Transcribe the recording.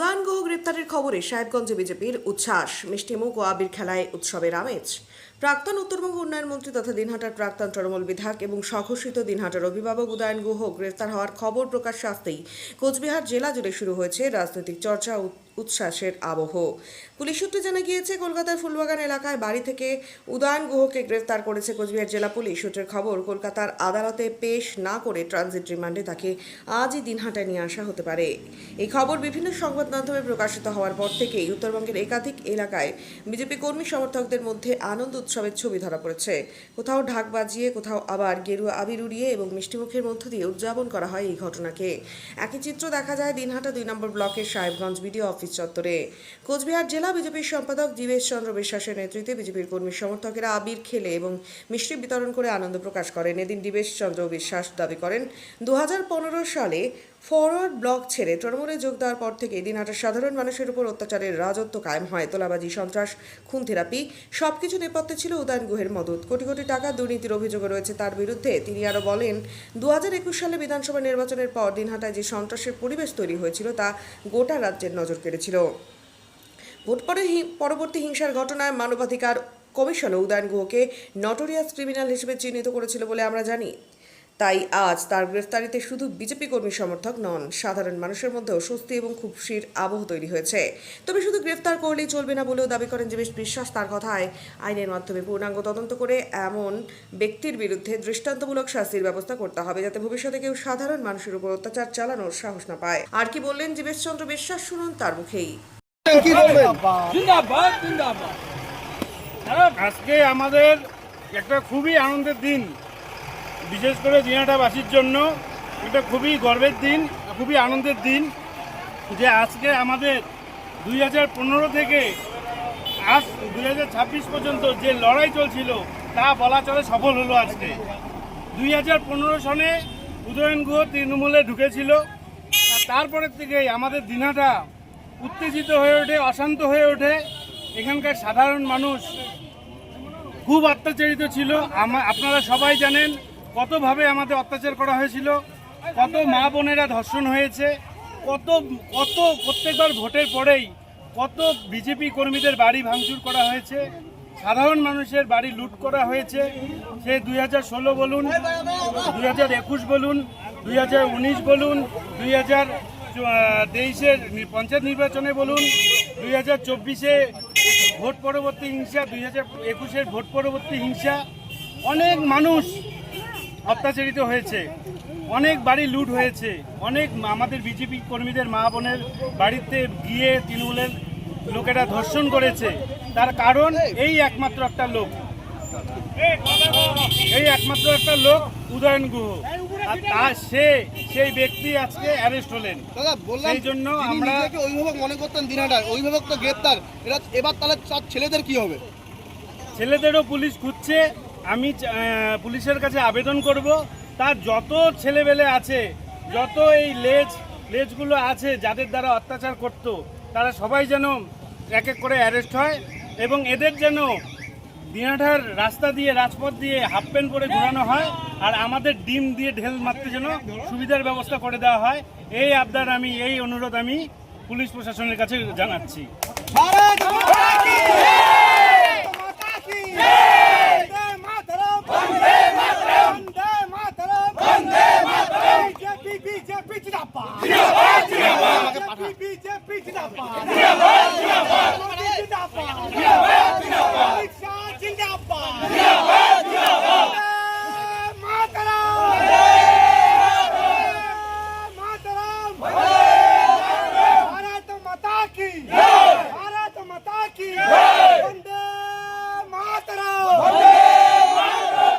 উদয়ন গুহ গ্রেপ্তারের খবরে সাহেবগঞ্জে বিজেপির উচ্ছ্বাস, মিষ্টিমুখ ও আবির খেলায় উৎসবের আমেজ। প্রাক্তন উত্তরবঙ্গ উন্নয়ন মন্ত্রী তথা দিনহাটার প্রাক্তন তৃণমূল বিধায়ক এবং স্বঘোষিত দিনহাটার অভিভাবক উদয়ন গুহ গ্রেপ্তার হওয়ার খবর প্রকাশ্যে আসতেই কোচবিহার জেলা জুড়ে শুরু হয়েছে রাজনৈতিক চর্চা ও উচ্ছ্বাসের আবহ। পুলিশ সূত্রে জানা গিয়েছে, কলকাতার ফুলবাগান এলাকায় বাড়ি থেকে উদয়ন গুহকে গ্রেফতার করেছে কোচবিহার জেলা পুলিশ। সূত্রের খবর, কলকাতার আদালতে পেশ না করে ট্রানজিট রিমান্ডে তাকে আজই দিনহাটায় নিয়ে আসা হতে পারে। এই খবর বিভিন্ন সংবাদ মাধ্যমে প্রকাশিত হওয়ার পর থেকেই উত্তরবঙ্গের একাধিক এলাকায় বিজেপি কর্মী সমর্থকদের মধ্যে আনন্দ উৎসবের ছবি ধরা পড়েছে। কোথাও ঢাক বাজিয়ে, কোথাও আবার গেরুয়া আবির উড়িয়ে এবং মিষ্টিমুখের মধ্য দিয়ে উদযাপন করা হয় এই ঘটনাকে। একই চিত্র দেখা যায় দিনহাটা 2 নম্বর ব্লকের সাহেবগঞ্জ বিডিও অফিস চত্বরে। কোচবিহার জেলা বিজেপির সম্পাদক জীবেশ চন্দ্র বিশ্বাসের নেতৃত্বে বিজেপির কর্মী সমর্থকেরা আবির খেলে এবং মিষ্টি বিতরণ করে আনন্দ প্রকাশ করেন। এদিন জীবেশ চন্দ্র বিশ্বাস দাবি করেন, 2015 সালে ফরওয়ার্ড ব্লক ছেড়ে তৃণমূলে যোগ দেওয়ার পর থেকে দিনহাটার সাধারণ মানুষের উপর অত্যাচারের রাজত্ব কায়েম হয়। তোলাবাজি, সন্ত্রাস, খুন, থেরাপি সবকিছু নেপথ্যে ছিল উদয়ন গুহের মদত। কোটি কোটি টাকা দুর্নীতির অভিযোগ রয়েছে তার বিরুদ্ধে। তিনি আরও বলেন, 2021 সালে বিধানসভা নির্বাচনের পর দিনহাটায় যে সন্ত্রাসের পরিবেশ তৈরি হয়েছিল তা গোটা রাজ্যের নজর কেড়েছিল। ভোট পরবর্তী হিংসার ঘটনায় মানবাধিকার কমিশনও উদয়ন গুহকে নটোরিয়াস ক্রিমিনাল হিসেবে চিহ্নিত করেছিল বলে আমরা জানি। তাই আজ তার গ্রেফতারিতে শুধু বিজেপি কর্মী সমর্থক নন, সাধারণ মানুষের মধ্যেও স্বস্তি এবং খুশির আবহ তৈরি হয়েছে। তবে শুধু গ্রেফতার করলেই চলবে না বলেও দাবি করেন জীবেশ বিশ্বাস। তার কথায়, আইনের মাধ্যমে পূর্ণাঙ্গ তদন্ত করে এমন ব্যক্তির বিরুদ্ধে দৃষ্টান্তমূলক শাস্তির ব্যবস্থা করতে হবে, যাতে ভবিষ্যতে কেউ সাধারণ মানুষের উপর অত্যাচার চালানোর সাহস না পায়। আর কি বললেন জীবেশ চন্দ্র বিশ্বাস, শুনুন তার মুখেই। আজকে আমাদের একটা খুবই আনন্দের দিন, বিশেষ করে দিনহাটাবাসীর জন্য এটা খুবই গর্বের দিন, খুবই আনন্দের দিন যে আজকে আমাদের 2015 থেকে আজ 2026 পর্যন্ত যে লড়াই চলছিল তা বলা চলে সফল হলো। আজকে 2015 সনে উদয়ন গুহ তৃণমূলে ঢুকেছিল, আর তারপরের থেকেই আমাদের দিনহাটা উত্তেজিত হয়ে ওঠে, অশান্ত হয়ে ওঠে। এখানকার সাধারণ মানুষ খুব অত্যাচারিত ছিল। আপনারা সবাই জানেন কতভাবে আমাদের অত্যাচার করা হয়েছিল, কত মা বোনেরা ধর্ষণ হয়েছে, কত কত প্রত্যেকবার ভোটের পরেই কত বিজেপি কর্মীদের বাড়ি ভাঙচুর করা হয়েছে, সাধারণ মানুষের বাড়ি লুট করা হয়েছে। সে 2016 বলুন, 2021 বলুন, 2019 বলুন, 2023-এর পঞ্চায়েত নির্বাচনে বলুন, 2024-এ ভোট পরবর্তী হিংসা, 2021-এর ভোট পরবর্তী হিংসা। অনেক মানুষ অত্যাচারিত হয়েছে, অনেক বাড়ি লুট হয়েছে, অনেক আমাদের বিজেপি কর্মীদের মা বোনের বাড়িতে গিয়ে তৃণমূলের লোকেরা ধর্ষণ করেছে। তার কারণ এই একমাত্র একটা লোক, উদয়ন গুহ। আর তার সেই ব্যক্তি আজকে অ্যারেস্ট হলেন। সেই জন্য আমরা অভিভাবক মনে করতেন দিনহাটার, অভিভাবক তো গ্রেপ্তার, এবার তাহলে ছেলেদের কি হবে? ছেলেদেরও পুলিশ খুঁজছে। আমি পুলিশের কাছে আবেদন করব, তার যত ছেলেবেলে আছে, যত এই লেজগুলো আছে যাদের দ্বারা অত্যাচার করত, তারা সবাই যেন এক এক করে অ্যারেস্ট হয় এবং এদের যেন দিনহাটার রাস্তা দিয়ে, রাজপথ দিয়ে হাফ প্যান্ট পরে ঘোরানো হয়, আর আমাদের ডিম দিয়ে ঢেল মারতে যেন সুবিধার ব্যবস্থা করে দেওয়া হয়। এই আবদার আমি, এই অনুরোধ আমি পুলিশ প্রশাসনের কাছে জানাচ্ছি। भारत माता की